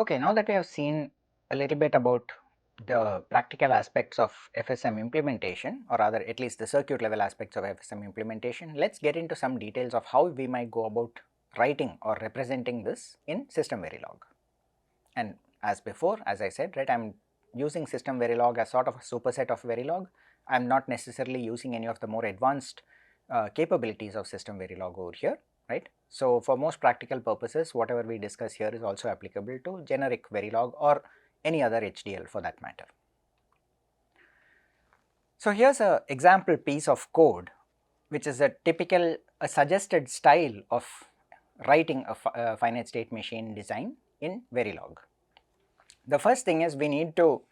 Okay, now that we have seen a little bit about the practical aspects of FSM implementation, or rather at least the circuit level aspects of FSM implementation, let's get into some details of how we might go about writing or representing this in System Verilog. And as before, as I said, right, I am using System Verilog as sort of a superset of Verilog. I am not necessarily using any of the more advanced capabilities of System Verilog over here, right. So, for most practical purposes, whatever we discuss here is also applicable to generic Verilog or any other HDL for that matter. So, here is a example piece of code which is a typical suggested style of writing a finite state machine design in Verilog. The first thing is we need to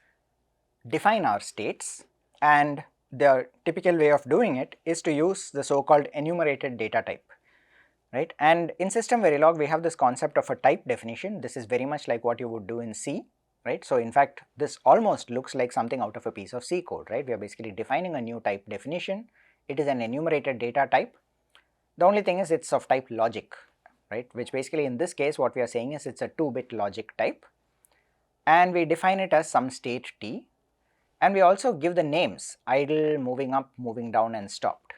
define our states, and the typical way of doing it is to use the so called enumerated data type, right. And in System Verilog we have this concept of a type definition. This is very much like what you would do in C, right. So, in fact, this almost looks like something out of a piece of C code, right. We are basically defining a new type definition. It is an enumerated data type. The only thing is it is of type logic, right, which basically in this case what we are saying is it is a 2-bit logic type, and we define it as some state t, and we also give the names idle, moving up, moving down and stopped.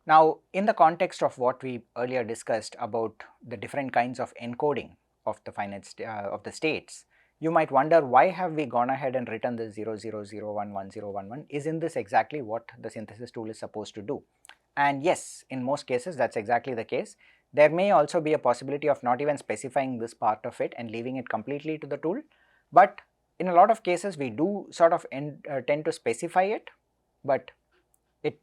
Now, in the context of what we earlier discussed about the different kinds of encoding of the finite of the states, you might wonder why have we gone ahead and written this 00011011. Isn't this exactly what the synthesis tool is supposed to do? And yes, in most cases that is exactly the case. There may also be a possibility of not even specifying this part of it and leaving it completely to the tool, but in a lot of cases we do sort of tend to specify it, but it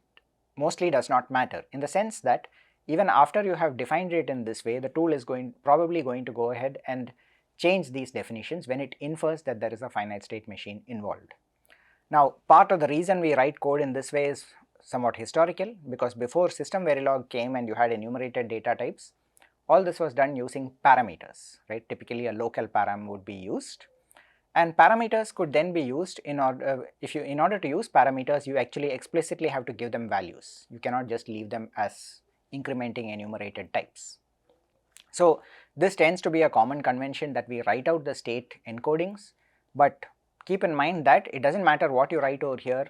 mostly does not matter, in the sense that even after you have defined it in this way, the tool is probably going to go ahead and change these definitions when it infers that there is a finite state machine involved. Now, part of the reason we write code in this way is somewhat historical, because before System Verilog came and you had enumerated data types, all this was done using parameters, right. Typically a local param would be used, and parameters could then be used in order, in order to use parameters you actually explicitly have to give them values. You cannot just leave them as incrementing enumerated types. So, this tends to be a common convention that we write out the state encodings, but keep in mind that it does not matter what you write over here,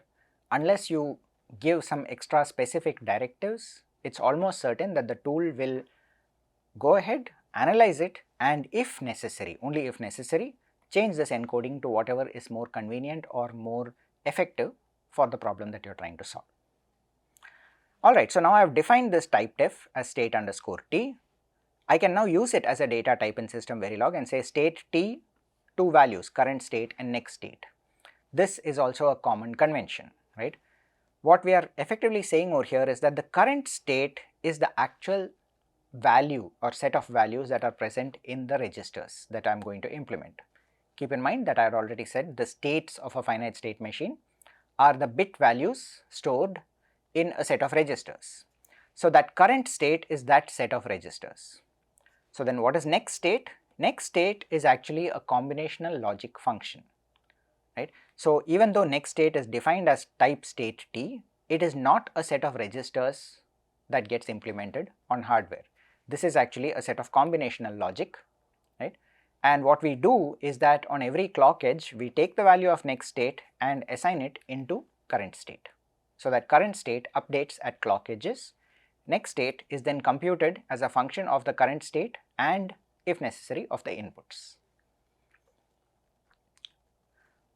unless you give some extra specific directives, it is almost certain that the tool will go ahead, analyze it, and if necessary, only if necessary, change this encoding to whatever is more convenient or more effective for the problem that you are trying to solve. Alright, so now I have defined this type def as state underscore t. I can now use it as a data type in System Verilog and say state t, two values, current state and next state. This is also a common convention, right. What we are effectively saying over here is that the current state is the actual value or set of values that are present in the registers that I am going to implement. Keep in mind that I had already said the states of a finite state machine are the bit values stored in a set of registers. So, that current state is that set of registers. So, then what is next state? Next state is actually a combinational logic function, right. So, even though next state is defined as type state t, it is not a set of registers that gets implemented on hardware. This is actually a set of combinational logic, right. And what we do is that on every clock edge we take the value of next state and assign it into current state. So, that current state updates at clock edges. Next state is then computed as a function of the current state and, if necessary, of the inputs.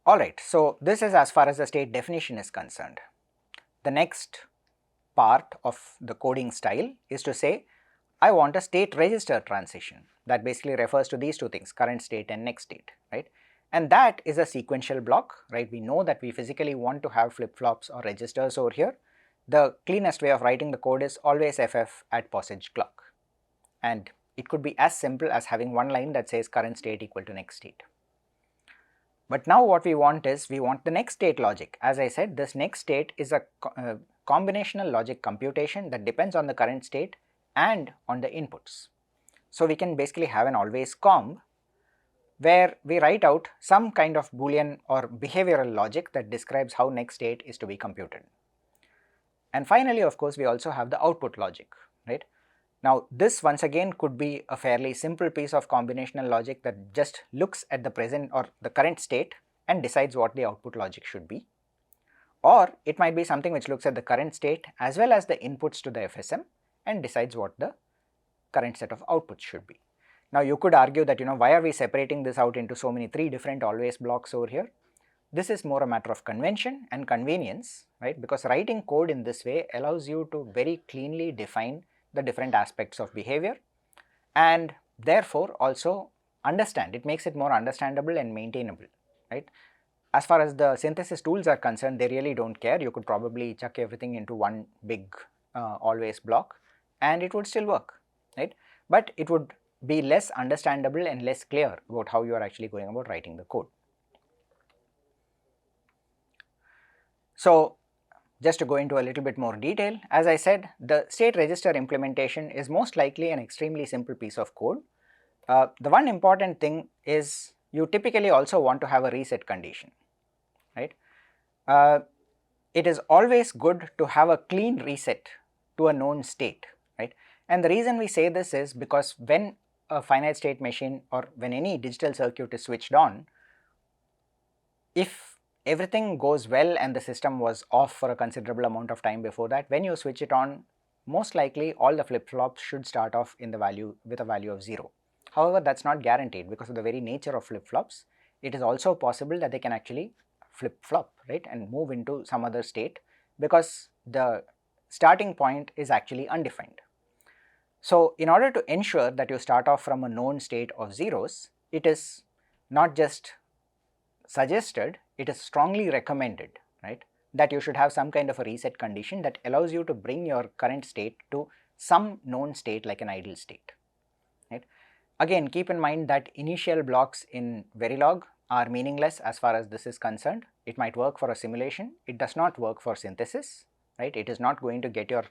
Alright, so this is as far as the state definition is concerned. The next part of the coding style is to say I want a state register transition that basically refers to these two things, current state and next state, right. And that is a sequential block, right. We know that we physically want to have flip flops or registers over here. The cleanest way of writing the code is always ff at posage clock, and it could be as simple as having one line that says current state equal to next state. But now what we want is we want the next state logic. As I said, this next state is a combinational logic computation that depends on the current state and on the inputs. So, we can basically have an always comb where we write out some kind of Boolean or behavioral logic that describes how next state is to be computed. And finally, of course, we also have the output logic, right. Now this once again could be a fairly simple piece of combinational logic that just looks at the present or the current state and decides what the output logic should be, or it might be something which looks at the current state as well as the inputs to the FSM and decides what the current set of outputs should be. Now you could argue that why are we separating this out into so many 3 different always blocks over here? This is more a matter of convention and convenience, right, because writing code in this way allows you to very cleanly define the different aspects of behavior and therefore also understand, it makes it more understandable and maintainable, right. As far as the synthesis tools are concerned, they really don't care. You could probably chuck everything into one big always block and it would still work, right, but it would be less understandable and less clear about how you are actually going about writing the code. So just to go into a little bit more detail, as I said, the state register implementation is most likely an extremely simple piece of code. The one important thing is you typically also want to have a reset condition, right. It is always good to have a clean reset to a known state, right, and the reason we say this is because when a finite state machine or when any digital circuit is switched on, if everything goes well and the system was off for a considerable amount of time before that, when you switch it on, most likely all the flip-flops should start off in the value with a value of 0. However, that is not guaranteed because of the very nature of flip-flops. It is also possible that they can actually flip-flop, right, and move into some other state because the starting point is actually undefined. So in order to ensure that you start off from a known state of zeros, it is not just suggested, it is strongly recommended, right, that you should have some kind of a reset condition that allows you to bring your current state to some known state like an ideal state, right. Again, keep in mind that initial blocks in Verilog are meaningless as far as this is concerned. It might work for a simulation, it does not work for synthesis, right. It is not going to get your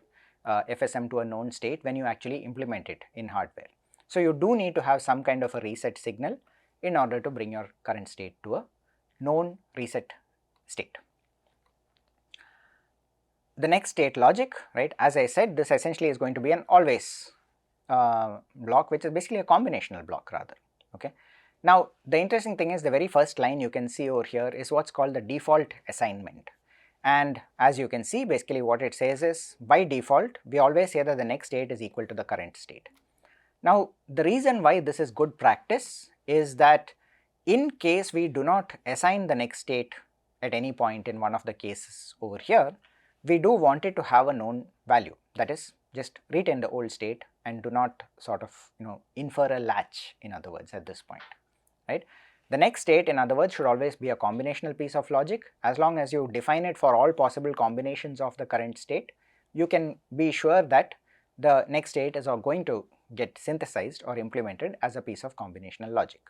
FSM to a known state when you actually implement it in hardware. So you do need to have some kind of a reset signal in order to bring your current state to a known reset state. The next state logic, right, as I said, this essentially is going to be an always block, which is basically a combinational block rather, okay. Now the interesting thing is the very first line you can see over here is what's called the default assignment, and as you can see, basically what it says is by default we always say that the next state is equal to the current state. Now the reason why this is good practice is that in case we do not assign the next state at any point in one of the cases over here, we do want it to have a known value, that is just retain the old state and do not sort of infer a latch, in other words, at this point, right. The next state, in other words, should always be a combinational piece of logic. As long as you define it for all possible combinations of the current state, you can be sure that the next state is going to get synthesized or implemented as a piece of combinational logic.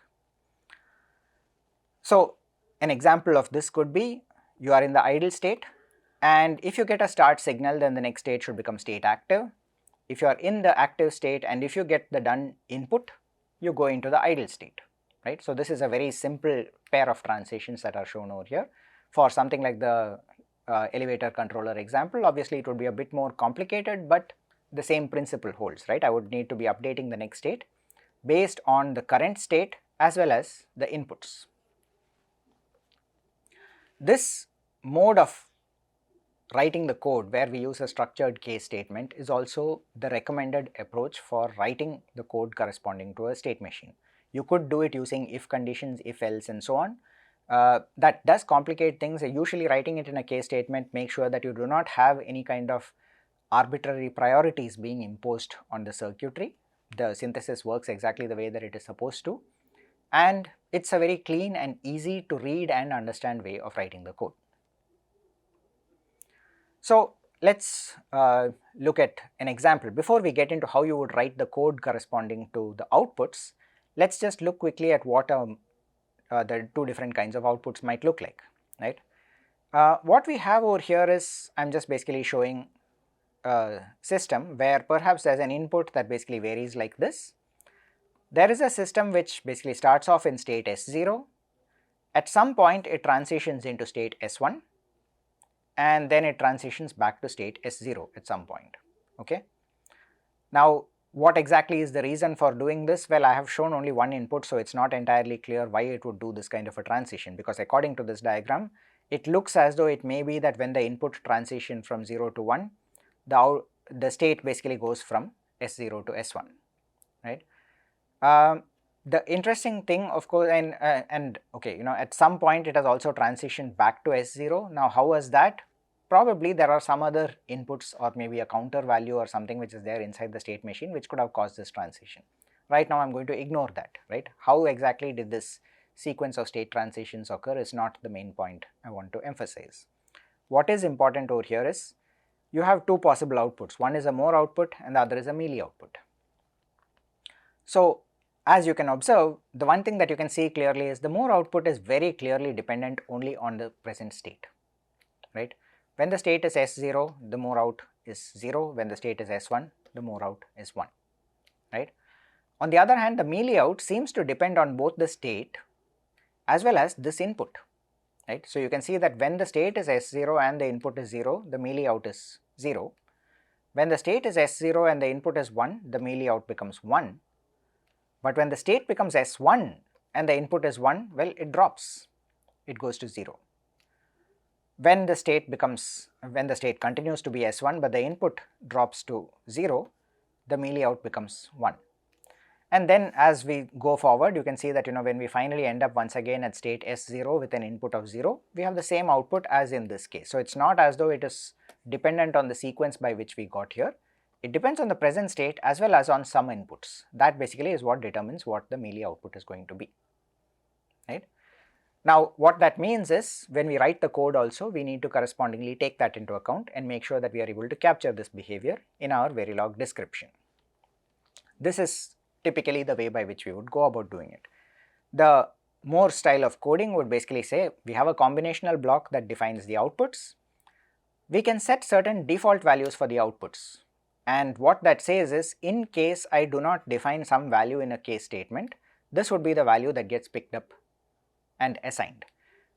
So an example of this could be you are in the idle state, and if you get a start signal, then the next state should become state active. If you are in the active state and if you get the done input, you go into the idle state, right. So this is a very simple pair of transitions that are shown over here. For something like the elevator controller example, obviously it would be a bit more complicated, but the same principle holds, right. I would need to be updating the next state based on the current state as well as the inputs. This mode of writing the code where we use a structured case statement is also the recommended approach for writing the code corresponding to a state machine. You could do it using if conditions, if else and so on. That does complicate things. Usually writing it in a case statement makes sure that you do not have any kind of arbitrary priorities being imposed on the circuitry. The synthesis works exactly the way that it is supposed to, and it's a very clean and easy to read and understand way of writing the code. So let's look at an example. Before we get into how you would write the code corresponding to the outputs, let's just look quickly at what the two different kinds of outputs might look like, right. What we have over here is, I'm just basically showing a system where perhaps there's an input that basically varies like this. There is a system which basically starts off in state S0, at some point it transitions into state S1, and then it transitions back to state S0 at some point, okay. Now What exactly is the reason for doing this? Well, I have shown only one input, so it is not entirely clear why it would do this kind of a transition, because according to this diagram, it looks as though it may be that when the input transition from 0 to 1, the state basically goes from S0 to S1, right. The interesting thing, of course, and okay, at some point it has also transitioned back to S0. Now, how was that? Probably there are some other inputs or maybe a counter value or something which is there inside the state machine which could have caused this transition. Right now I am going to ignore that, right. How exactly did this sequence of state transitions occur is not the main point I want to emphasize. What is important over here is you have two possible outputs, one is a Moore output and the other is a Mealy output. So, as you can observe, the one thing that you can see clearly is the Moore output is very clearly dependent only on the present state, right. When the state is S0, the Moore out is 0, when the state is S1, the Moore out is 1, right. On the other hand, the Mealy out seems to depend on both the state as well as this input, right. So, you can see that when the state is S0 and the input is 0, the Mealy out is 0. When the state is S0 and the input is 1, the Mealy out becomes 1. But when the state becomes S1 and the input is 1, well, it drops, it goes to 0. When the state continues to be S1 but the input drops to 0, the Mealy out becomes 1. And then as we go forward, you can see that when we finally end up once again at state S0 with an input of 0, we have the same output as in this case. So, it is not as though it is dependent on the sequence by which we got here. It depends on the present state as well as on some inputs. That basically is what determines what the Mealy output is going to be, right. Now, what that means is when we write the code also, we need to correspondingly take that into account and make sure that we are able to capture this behavior in our Verilog description. This is typically the way by which we would go about doing it. The Moore style of coding would basically say we have a combinational block that defines the outputs. We can set certain default values for the outputs. And what that says is, in case I do not define some value in a case statement, this would be the value that gets picked up and assigned.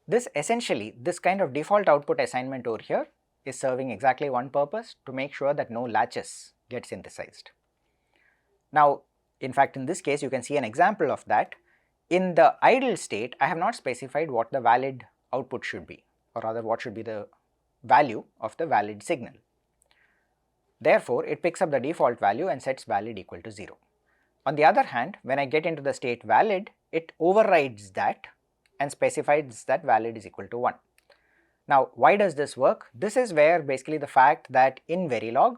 This essentially, this kind of default output assignment over here is serving exactly one purpose, to make sure that no latches get synthesized. Now, in fact, in this case you can see an example of that. In the idle state, I have not specified what the valid output should be, or rather what should be the value of the valid signal. Therefore, it picks up the default value and sets valid equal to 0. On the other hand, when I get into the state valid, it overrides that and specifies that valid is equal to 1. Now, why does this work? This is where basically the fact that in Verilog,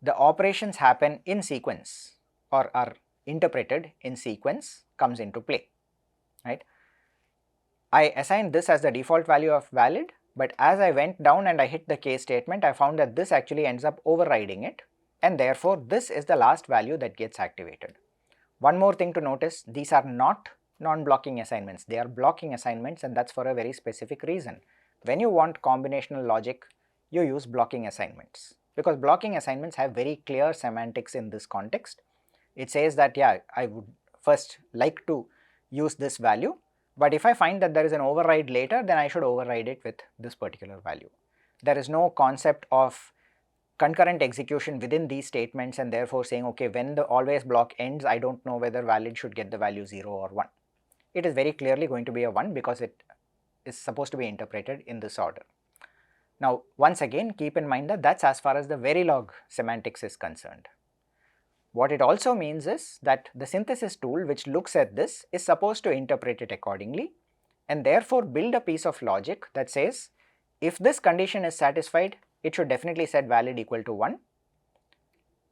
the operations happen in sequence or are interpreted in sequence comes into play, right. I assigned this as the default value of valid, but as I went down and I hit the case statement, I found that this actually ends up overriding it, and therefore this is the last value that gets activated. One more thing to notice, these are not non-blocking assignments, they are blocking assignments, and that is for a very specific reason. When you want combinational logic, you use blocking assignments, because blocking assignments have very clear semantics in this context. It says that yeah, I would first like to use this value, but if I find that there is an override later, then I should override it with this particular value. There is no concept of concurrent execution within these statements and therefore saying okay, when the always block ends, I do not know whether valid should get the value 0 or 1. It is very clearly going to be a 1 because it is supposed to be interpreted in this order. Now, once again keep in mind that is as far as the Verilog semantics is concerned. What it also means is that the synthesis tool which looks at this is supposed to interpret it accordingly and therefore build a piece of logic that says if this condition is satisfied, it should definitely set valid equal to 1,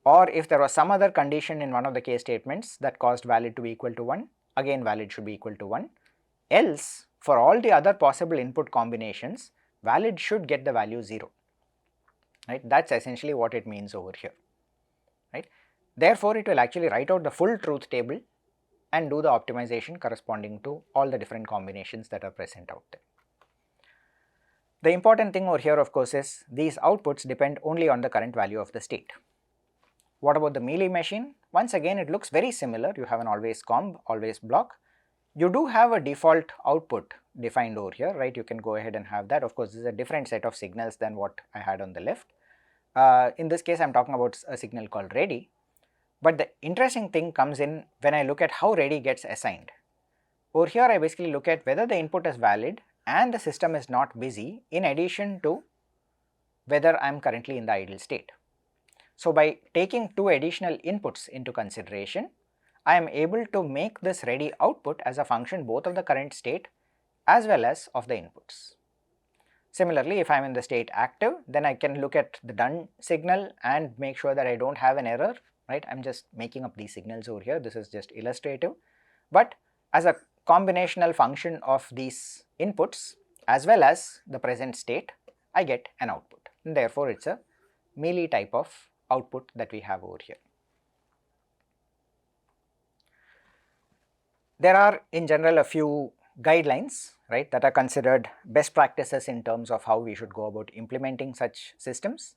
or if there was some other condition in one of the case statements that caused valid to be equal to 1, again valid should be equal to 1, else for all the other possible input combinations, valid should get the value 0, right. That is essentially what it means over here, right. Therefore, it will actually write out the full truth table and do the optimization corresponding to all the different combinations that are present out there. The important thing over here of course is these outputs depend only on the current value of the state. What about the Mealy machine? Once again it looks very similar. You have an always comb, always block. You do have a default output defined over here, right. You can go ahead and have that. Of course, this is a different set of signals than what I had on the left. In this case I am talking about a signal called ready. But the interesting thing comes in when I look at how ready gets assigned. Over here I basically look at whether the input is valid and the system is not busy, in addition to whether I am currently in the idle state. So, by taking two additional inputs into consideration, I am able to make this ready output as a function both of the current state as well as of the inputs. Similarly, if I am in the state active, then I can look at the done signal and make sure that I do not have an error, right. I am just making up these signals over here, this is just illustrative, but as a combinational function of these inputs as well as the present state, I get an output, and therefore it is a Mealy type of output that we have over here. There are in general a few guidelines, right, that are considered best practices in terms of how we should go about implementing such systems.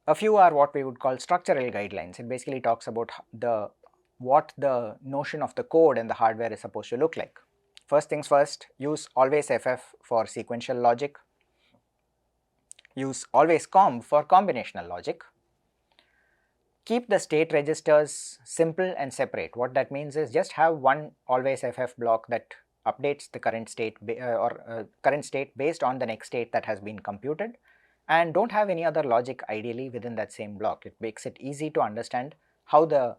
A few are what we would call structural guidelines. It basically talks about what the notion of the code and the hardware is supposed to look like. First things first, use always FF for sequential logic, use always comb for combinational logic. Keep the state registers simple and separate. What that means is just have one always FF block that updates the current state current state based on the next state that has been computed, and don't have any other logic ideally within that same block. It makes it easy to understand how the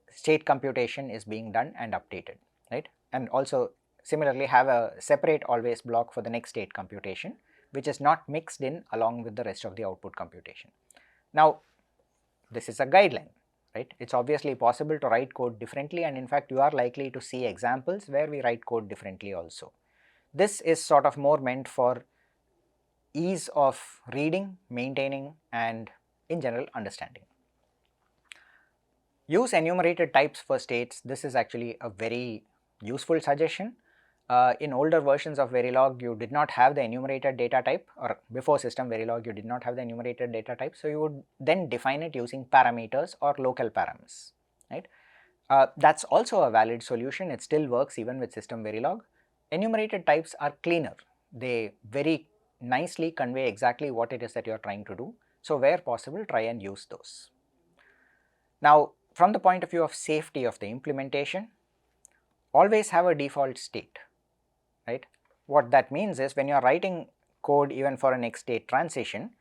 state computation is being done and updated, right. And also similarly have a separate always block for the next state computation, which is not mixed in along with the rest of the output computation. Now, this is a guideline, right. It is obviously possible to write code differently, and in fact you are likely to see examples where we write code differently also. This is sort of more meant for ease of reading, maintaining, and in general understanding. Use enumerated types for states. This is actually a very useful suggestion. In older versions of Verilog, you did not have the enumerated data type, or before system Verilog you did not have the enumerated data type, so you would then define it using parameters or local params, right. That is also a valid solution, it still works even with system Verilog. Enumerated types are cleaner, they very nicely convey exactly what it is that you are trying to do, so where possible try and use those. Now, from the point of view of safety of the implementation, always have a default state, right. What that means is when you are writing code even for a next state transition,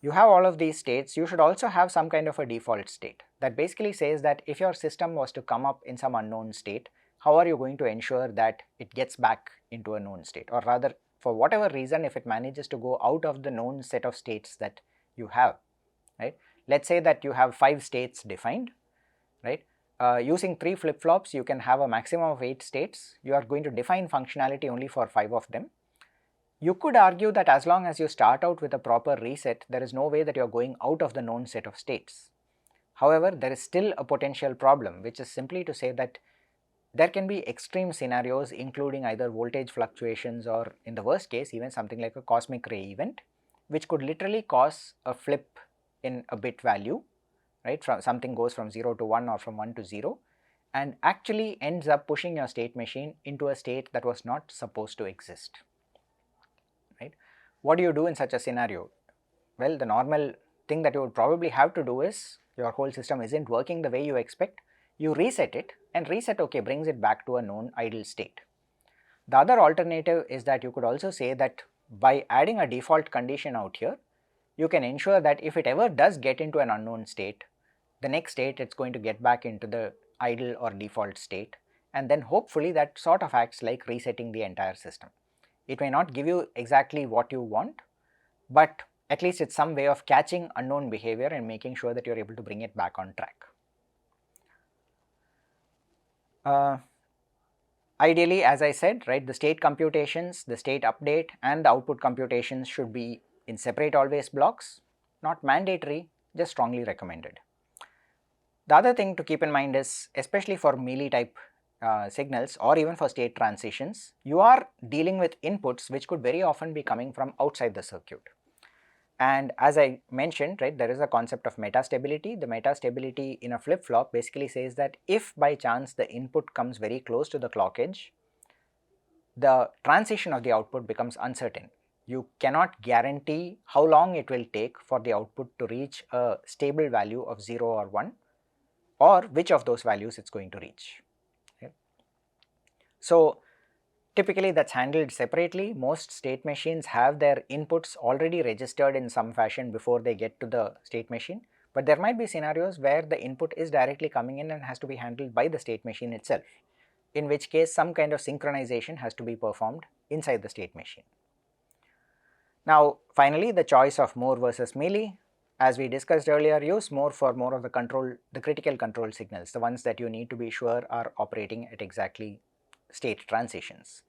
you have all of these states, you should also have some kind of a default state that basically says that if your system was to come up in some unknown state, how are you going to ensure that it gets back into a known state, or rather for whatever reason if it manages to go out of the known set of states that you have, right. Let us say that you have 5 states defined, right. Using 3 flip-flops you can have a maximum of 8 states, you are going to define functionality only for 5 of them. You could argue that as long as you start out with a proper reset, there is no way that you are going out of the known set of states. However, there is still a potential problem, which is simply to say that there can be extreme scenarios including either voltage fluctuations or in the worst case even something like a cosmic ray event, which could literally cause a flip in a bit value, right, from something goes from 0 to 1 or from 1 to 0 and actually ends up pushing your state machine into a state that was not supposed to exist, right. What do you do in such a scenario? Well, the normal thing that you would probably have to do is your whole system isn't working the way you expect, you reset it, and reset brings it back to a known idle state. The other alternative is that you could also say that by adding a default condition out here, you can ensure that if it ever does get into an unknown state, the next state it is going to get back into the idle or default state, and then hopefully that sort of acts like resetting the entire system. It may not give you exactly what you want, but at least it is some way of catching unknown behavior and making sure that you are able to bring it back on track. Ideally, as I said, right, the state computations, the state update and the output computations should be in separate always blocks, not mandatory, just strongly recommended. The other thing to keep in mind is, especially for Mealy type signals or even for state transitions, you are dealing with inputs which could very often be coming from outside the circuit. And as I mentioned, right, there is a concept of metastability. The metastability in a flip-flop basically says that if by chance the input comes very close to the clock edge, the transition of the output becomes uncertain. You cannot guarantee how long it will take for the output to reach a stable value of 0 or 1 or which of those values it's going to reach. Okay. So typically that's handled separately. Most state machines have their inputs already registered in some fashion before they get to the state machine, but there might be scenarios where the input is directly coming in and has to be handled by the state machine itself, in which case some kind of synchronization has to be performed inside the state machine. Now finally, the choice of Moore versus Mealy, as we discussed earlier, use Moore for more of the critical control signals, the ones that you need to be sure are operating at exactly state transitions.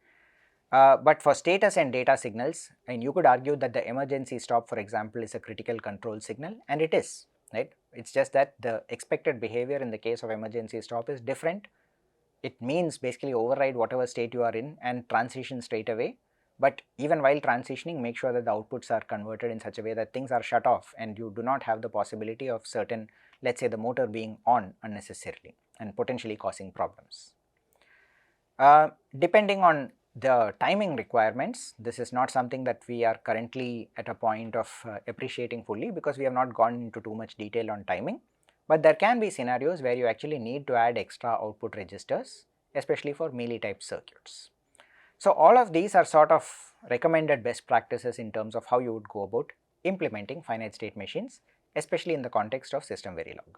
But for status and data signals, and you could argue that the emergency stop, for example, is a critical control signal, and it is, right. It's just that the expected behavior in the case of emergency stop is different. It means basically override whatever state you are in and transition straight away. But even while transitioning, make sure that the outputs are converted in such a way that things are shut off and you do not have the possibility of certain, let's say, the motor being on unnecessarily and potentially causing problems. Depending on the timing requirements, this is not something that we are currently at a point of appreciating fully, because we have not gone into too much detail on timing, but there can be scenarios where you actually need to add extra output registers, especially for Mealy type circuits. So all of these are sort of recommended best practices in terms of how you would go about implementing finite state machines, especially in the context of system Verilog.